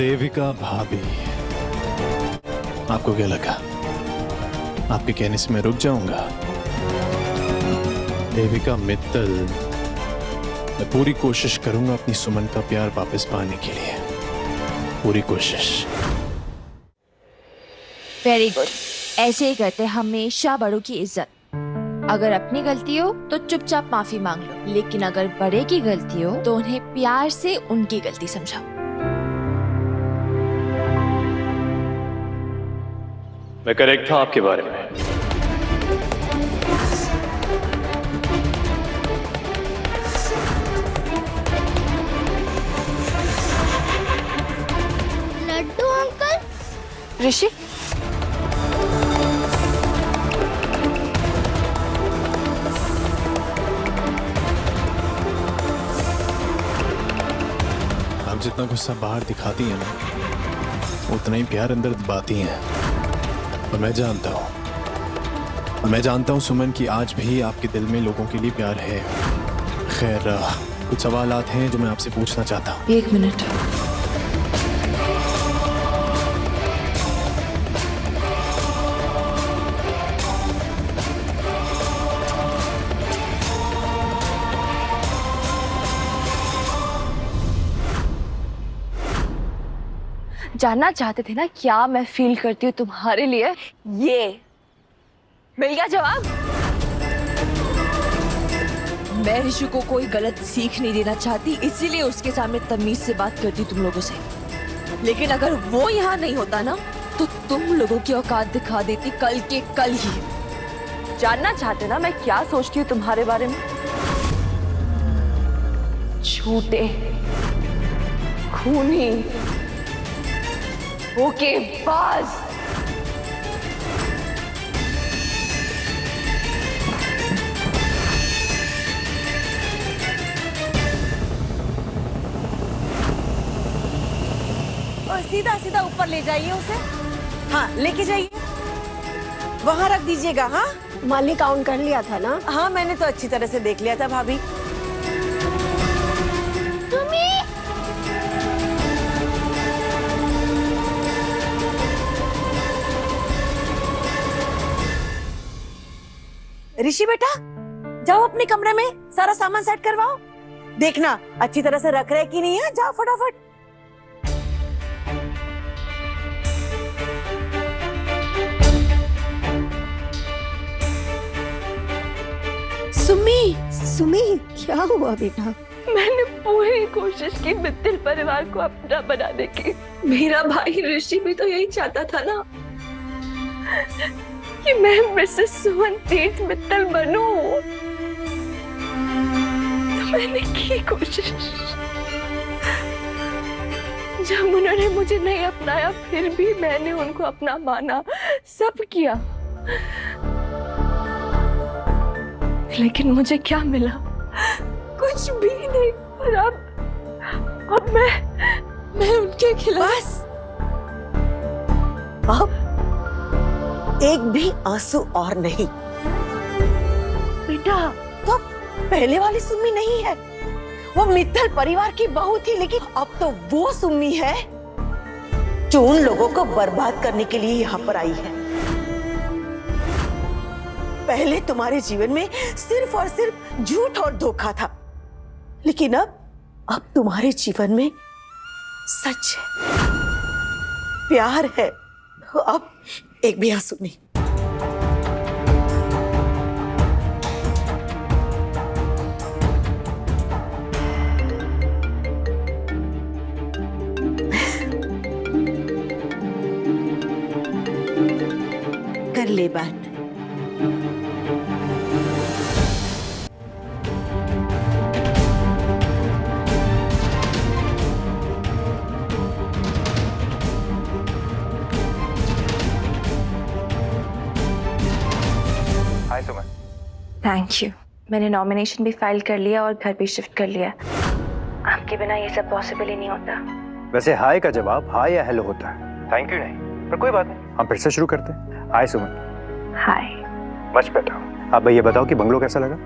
देविका भाभी, आपको क्या लगा आपके कहने से मैं रुक जाऊंगा? देविका मित्तल, मैं पूरी कोशिश करूंगा अपनी सुमन का प्यार वापस पाने के लिए, पूरी कोशिश। वेरी गुड, ऐसे ही करते हमेशा बड़ों की इज्जत। अगर अपनी गलती हो तो चुपचाप माफी मांग लो, लेकिन अगर बड़े की गलती हो तो उन्हें प्यार से उनकी गलती समझाओ। मैं करेक्ट था आपके बारे में। लड्डू अंकल। ऋषि, आप जितना गुस्सा बाहर दिखाती हैं ना, उतना ही प्यार अंदर दबाती हैं। और मैं जानता हूँ सुमन कि आज भी आपके दिल में लोगों के लिए प्यार है। खैर, कुछ सवालात हैं जो मैं आपसे पूछना चाहता हूँ। 1 मिनट। जानना चाहते थे ना क्या मैं फील करती हूँ तुम्हारे लिए? ये मिल गया जवाब। मैं ऋषि को कोई गलत सीख नहीं देना चाहती, इसीलिए उसके सामने तमीज से बात करती तुम लोगों से। लेकिन अगर वो यहाँ नहीं होता ना, तो तुम लोगों की औकात दिखा देती कल के कल ही। जानना चाहते ना मैं क्या सोचती हूँ तुम्हारे बारे में? झूठे, खूनी, धोखेबाज। और सीधा सीधा ऊपर ले जाइए उसे। हाँ, लेके जाइए, वहां रख दीजिएगा। हाँ, मालिक काउंट कर लिया था ना? हाँ, मैंने तो अच्छी तरह से देख लिया था भाभी। ऋषि बेटा, जाओ अपने कमरे में सारा सामान सेट करवाओ। देखना अच्छी तरह से रख रहे कि नहीं है। जाओ फटाफट। सुमी, क्या हुआ बेटा? मैंने पूरी कोशिश की मित्तल परिवार को अपना बनाने की। मेरा भाई ऋषि भी तो यही चाहता था ना कि मैं मिसेस सुमन तीर्थ मित्तल बनूं। तो मैंने की कोशिश। जब उन्होंने मुझे नहीं अपनाया, फिर भी मैंने उनको अपना माना, सब किया। लेकिन मुझे क्या मिला? कुछ भी नहीं। और अब मैं उनके खिलाफ। बस, अब एक भी आंसू और नहीं। बेटा, तो पहले वाली सुम्मी नहीं है, वो मित्तल परिवार की बहू थी। लेकिन अब तो वो सुम्मी है जो उन लोगों को बर्बाद करने के लिए यहाँ पर आई है। पहले तुम्हारे जीवन में सिर्फ और सिर्फ झूठ और धोखा था, लेकिन अब तुम्हारे जीवन में सच है, प्यार है। तो अब एक भी आंसू नहीं। कर ले बात। हाय सुमन। Thank you. मैंने नॉमिनेशन भी फाइल कर लिया और घर भी शिफ्ट कर लिया। आपके बिना ये सब पॉसिबल ही नहीं होता। वैसे हाय का जवाब हाय या हेलो होता है, थैंक यू नहीं। पर कोई बात नहीं, हम फिर से शुरू करते हैं। Hi Suman. Hi. Much better. अब ये बताओ कि बंगलो कैसा लगा?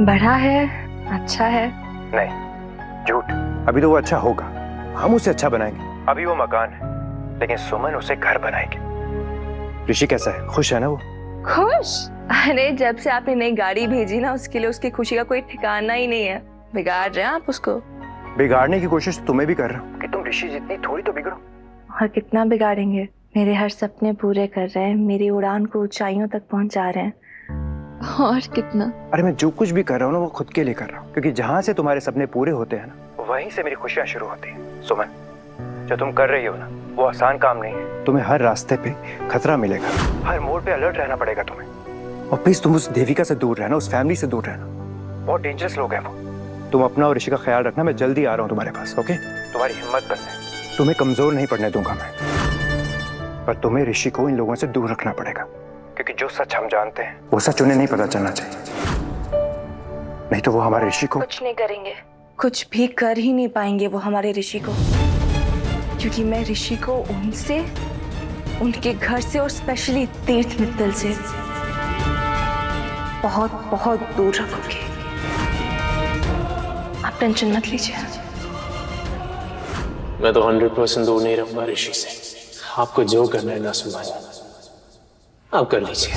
बड़ा है, अच्छा है। नहीं, झूठ। अभी तो वो अच्छा होगा, हम उसे अच्छा बनाएंगे। अभी वो मकान है, लेकिन सुमन उसे घर बनाएगी। ऋषि कैसा है, खुश है ना वो? खुश? अरे जब से आपने नई गाड़ी भेजी ना, उसके लिए उसकी खुशी का कोई ठिकाना ही नहीं है। बिगाड़ रहे हैं आप उसको। बिगाड़ने की कोशिश तो तुम्हें भी कर रहा हूँ कि तुम ऋषि जितनी थोड़ी तो बिगड़ो। और कितना बिगाड़ेंगे? मेरे हर सपने पूरे कर रहे हैं, मेरी उड़ान को ऊंचाइयों तक पहुंचा रहे हैं। और कितना? अरे मैं जो कुछ भी कर रहा हूँ ना, वो खुद के लिए कर रहा हूँ, क्योंकि जहाँ से तुम्हारे सपने पूरे होते हैं ना, वहीं से मेरी खुशियाँ शुरू होती हैं। सुमन, जो तुम कर रही हो ना, वो आसान काम नहीं है। तुम्हें हर रास्ते पे खतरा मिलेगा, हर मोड़ पे अलर्ट रहना पड़ेगा तुम्हें। और प्लीज तुम उस देविका से दूर रहना, उस फैमिली से दूर रहना। बहुत डेंजरस लोग हैं वो। तुम अपना और ऋषि का ख्याल रखना। मैं जल्दी आ रहा हूँ तुम्हारे पास, ओके? तुम्हारी हिम्मत बनने, तुम्हें कमजोर नहीं पड़ने दूंगा मैं। पर तुम्हें ऋषि को इन लोगों से दूर रखना पड़ेगा, क्योंकि जो सच हम जानते हैं वो सच उन्हें नहीं पता चलना चाहिए। नहीं तो वो हमारे ऋषि को कुछ नहीं करेंगे, कुछ भी कर ही नहीं पाएंगे वो हमारे ऋषि को, क्योंकि मैं ऋषि को उनसे, उनके घर से और स्पेशली तीर्थ मित्तल से बहुत बहुत दूर रखूंगी। आप टेंशन मत लीजिए। मैं तो 100% दूर नहीं रहूंगा ऋषि से। आपको जो करना है ना सुमन, आप कर लीजिए।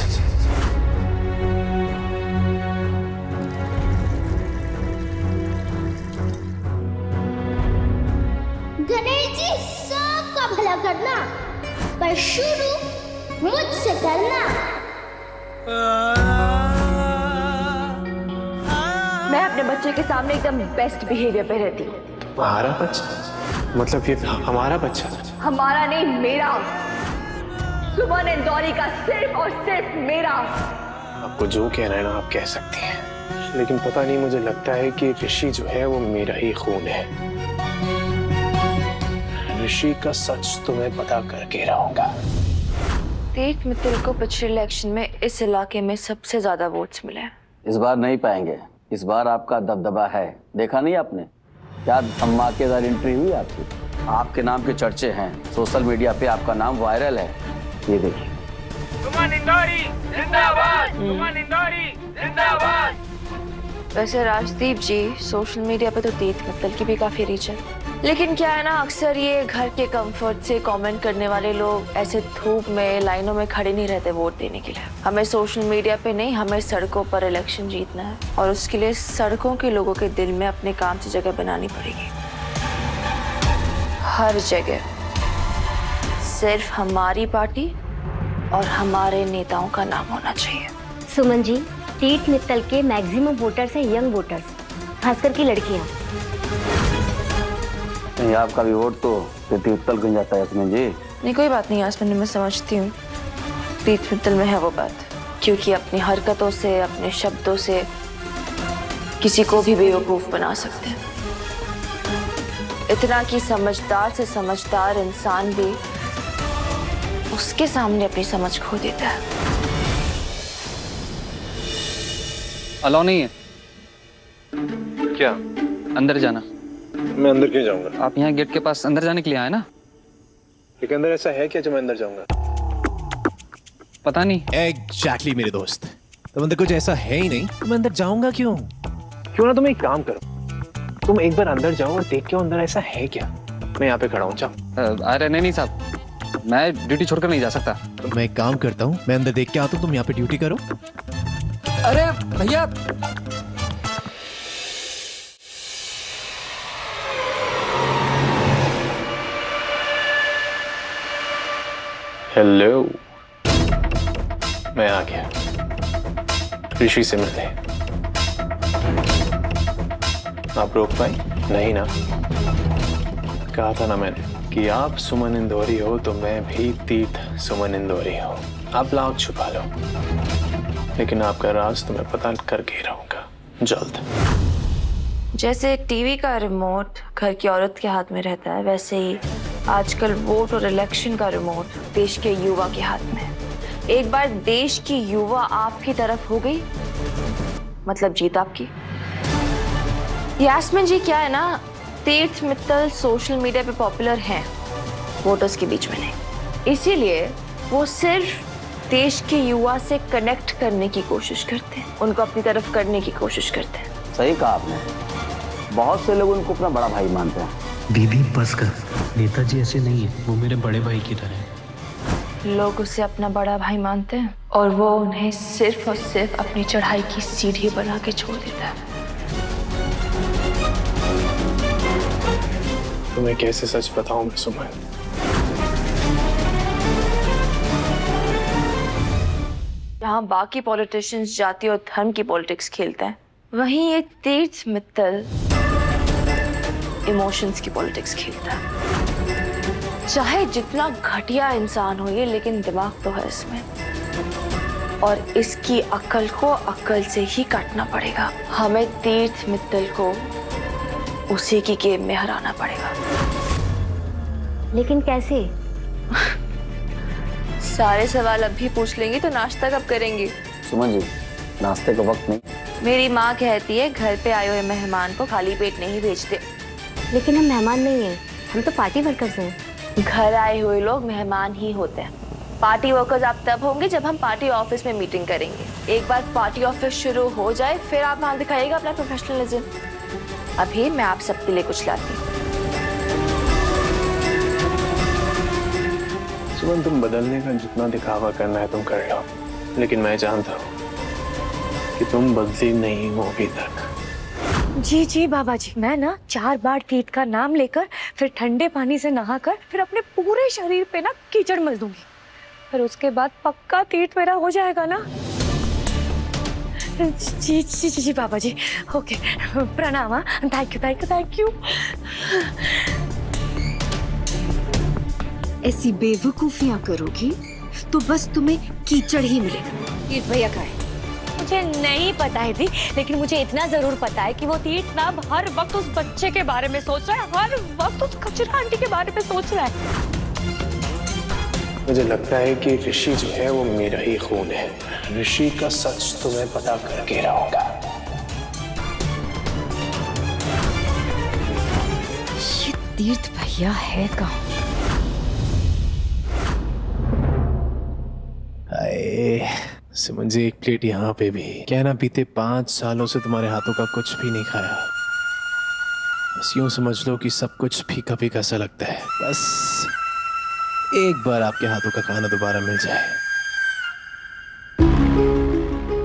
गणेश जी सबका भला करना, पर शुरू मुझसे करना। मैं अपने बच्चे के सामने एकदम बेस्ट बिहेवियर पे रहती हूँ। तुम्हारा बच्चा? मतलब ये हमारा बच्चा? हमारा नहीं, मेरा। सुमन इंदौरी का सिर्फ और सिर्फ मेरा। आपको जो कहना है ना आप कह सकती हैं, लेकिन पता नहीं, मुझे लगता है कि ऋषि जो है वो मेरा ही खून है। ऋषि का सच तो मैं पता करके रहूंगा। तीर्थ मित्तल को पिछले इलेक्शन में इस इलाके में सबसे ज्यादा वोट्स मिले। इस बार नहीं पाएंगे, इस बार आपका दबदबा है। देखा नहीं आपने क्या धमाकेदार एंट्री हुई आपकी? आपके नाम के चर्चे हैं, सोशल मीडिया पे आपका नाम वायरल है। ये देखिए। सुमन इंदौरी जिंदाबाद, सुमन इंदौरी जिंदाबाद। वैसे राजदीप जी, सोशल मीडिया पे तो तीर्थ मित्तल की भी काफी रीच है, लेकिन क्या है ना, अक्सर ये घर के कंफर्ट से कमेंट करने वाले लोग ऐसे धूप में लाइनों में खड़े नहीं रहते वोट देने के लिए। हमें सोशल मीडिया पे नहीं, हमें सड़कों पर इलेक्शन जीतना है, और उसके लिए सड़कों के लोगों के दिल में अपने काम से जगह बनानी पड़ेगी। हर जगह सिर्फ हमारी पार्टी और हमारे नेताओं का नाम होना चाहिए। सुमन जी, तीर्थ मित्तल के मैक्सिमम वोटर्स हैं यंग वोटर्स, खासकर की लड़कियां। नहीं, आपका भी वोट तो तीर्थ मित्तल को जाता है सुमन जी। नहीं, कोई बात नहीं यास्मीन, मैं समझती हूँ तीर्थ मित्तल में है वो बात, क्योंकि अपनी हरकतों से, अपने शब्दों से किसी को भी बेवकूफ बना सकते हैं। इतना कि समझदार से समझदार इंसान भी उसके सामने अपनी समझ खो देता है। अलाउ नहीं है क्या? अंदर जाना। मैं अंदर क्यों जाऊंगा? आप यहाँ गेट के पास अंदर जाने के लिए आए ना? लेकिन अंदर ऐसा है क्या जो मैं अंदर जाऊंगा? पता नहीं। एग्जैक्टली मेरे दोस्त, तो अंदर कुछ ऐसा है ही नहीं तो मैं अंदर जाऊंगा क्यों? क्यों ना तुम एक काम करो, तुम एक बार अंदर जाओ और देख के अंदर ऐसा है क्या। मैं यहाँ पे खड़ा हूँ, जाओ। अरे नहीं साहब, मैं ड्यूटी छोड़कर नहीं जा सकता। तो मैं एक काम करता हूँ, मैं अंदर देख के आता हूँ, तुम यहाँ पे ड्यूटी करो। अरे भैया, हेलो, मैं आ गया ऋषि से मिलने। आप रोक पाई? नहीं ना? कहा था ना मैंने कि आप सुमन इंदौरी हो तो मैं भी तीर्थ सुमन इंदौरी हूँ। आप लाओ छुपा लो, लेकिन आपका राज तो मैं पता करके रहूंगा जल्द। जैसे टीवी का रिमोट घर की औरत के हाथ में रहता है, वैसे ही आजकल वोट और इलेक्शन का रिमोट देश के युवा के हाथ में है। एक बार देश की युवा आपकी तरफ हो गई, मतलब जीत आपकी। यास्मीन जी, क्या है ना, तीर्थ मित्तल सोशल मीडिया पे पॉपुलर हैं, वोटर्स के बीच में नहीं। इसीलिए वो सिर्फ देश के युवा से कनेक्ट करने की कोशिश करते हैं, उनको अपनी तरफ करने की कोशिश करते हैं। सही कहा आपने। बहुत से लोग उनको अपना बड़ा भाई मानते हैं। दीदी बस कर, नेताजी ऐसे नहीं है, वो मेरे बड़े भाई की तरह है। लोग उसे अपना बड़ा भाई मानते हैं और वो उन्हें सिर्फ और सिर्फ अपनी चढ़ाई की सीढ़ी बना के छोड़ देता है। तुम्हें कैसे सच बताऊं मैं सुमन? जहाँ बाकी पॉलिटिशियंस जाति और धर्म की पॉलिटिक्स खेलते हैं, वहीं ये तीर्थ मित्तल इमोशंस की पॉलिटिक्स खेलता है। चाहे जितना घटिया इंसान हो ये, लेकिन दिमाग तो है इसमें, और इसकी अक्ल को अक्ल से ही काटना पड़ेगा। हमें तीर्थ मित्तल को उसी की गेम में हराना पड़ेगा। लेकिन कैसे? सारे सवाल अभी पूछ लेंगी तो नाश्ता कब करेंगी? सुमन जी, नाश्ते का वक्त नहीं। मेरी माँ कहती है घर पे आए हुए मेहमान को खाली पेट नहीं भेजते। लेकिन हम मेहमान नहीं हैं, हम तो पार्टी वर्कर्स हैं। घर आए हुए लोग मेहमान ही होते हैं। पार्टी वर्कर्स आप तब होंगे जब हम पार्टी ऑफिस में मीटिंग करेंगे। एक बार पार्टी ऑफिस शुरू हो जाए फिर आप वहां दिखाइएगा अपना प्रोफेशनलिज्म। अभी मैं आप सबके लिए कुछ लाती हूँ। सुमन, तुम बदलने का जितना दिखावा करना है तुम कर लो, लेकिन मैं जानता हूँ कि तुम बदली नहीं हो अभी तक। जी जी बाबा जी, मैं ना 4 बार तीर्थ का नाम लेकर फिर ठंडे पानी से नहाकर फिर अपने पूरे शरीर पे ना कीचड़ मल दूंगी, फिर उसके बाद पक्का तीर्थ मेरा हो जाएगा ना। जी जी जी जी बाबा जी, ओके, प्रणाम। Thank you thank you thank you. ऐसी बेवकूफियां करोगी तो बस तुम्हें कीचड़ ही मिलेगा। तीर्थ भैया का है मुझे नहीं पता है दी, लेकिन मुझे इतना जरूर पता है कि वो तीर्थ ना हर वक्त उस बच्चे के बारे में सोच रहा है, हर वक्त उस कचरा आंटी के बारे में सोच रहा है। मुझे लगता है कि ऋषि जो है वो मेरा ही खून है। ऋषि का सच तुम्हें पता करके रहूंगा। ये तीर्थ भैया है कहाँ? सुमन जी, एक प्लेट यहाँ पे भी। क्या ना, बीते 5 सालों से तुम्हारे हाथों का कुछ भी नहीं खाया। बस यूं समझ लो कि सब कुछ फीका फीका सा लगता है। बस एक बार आपके हाथों का खाना दोबारा मिल जाए।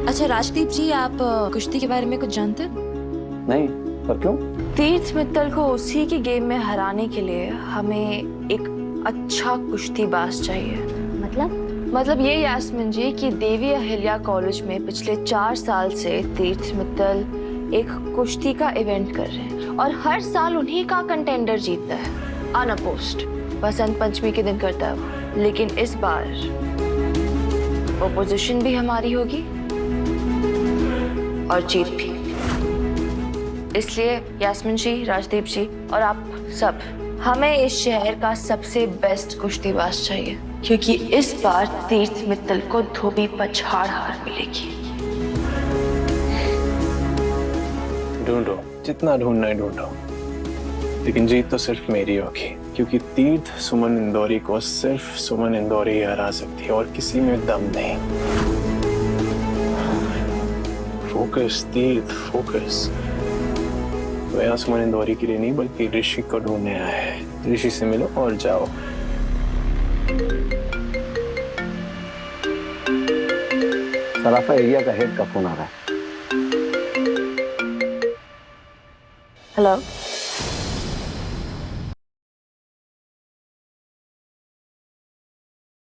अच्छा राजदीप जी, आप कुश्ती के बारे में कुछ जानते हैं? नहीं, पर क्यों? तीर्थ मित्तल को उसी की गेम में हराने के लिए हमें एक अच्छा कुश्तीबाज चाहिए। मतलब ये यास्मिन जी कि देवी अहिल्या कॉलेज में पिछले 4 साल से तीर्थ मित्तल एक कुश्ती का इवेंट कर रहे हैं और हर साल उन्हीं का कंटेंडर जीतता है अनअपोज्ड। बसंत पंचमी के दिन करता है वो। लेकिन इस बार ओपोजिशन भी हमारी होगी और जीत भी। इसलिए यास्मिन जी, राजदीप जी और आप सब, हमें इस शहर का सबसे बेस्ट कुश्तीबाज चाहिए, क्योंकि इस बार तीर्थ मित्तल को धोबी पछाड़ हार मिलेगी। ढूंढो, जितना ढूंढना है ढूंढो, लेकिन जीत तो सिर्फ मेरी होगी, क्योंकि तीर्थ सुमन इंदौरी को सिर्फ सुमन इंदौरी ही हरा सकती है और किसी में दम नहीं। फोकस तीर्थ, फोकस। तो यहाँ सुमन इंदौरी के लिए नहीं बल्कि ऋषि को ढूंढने आया है। ऋषि से मिलो और जाओ। सराफा एरिया का हेड का फोन आ रहा है। हेलो।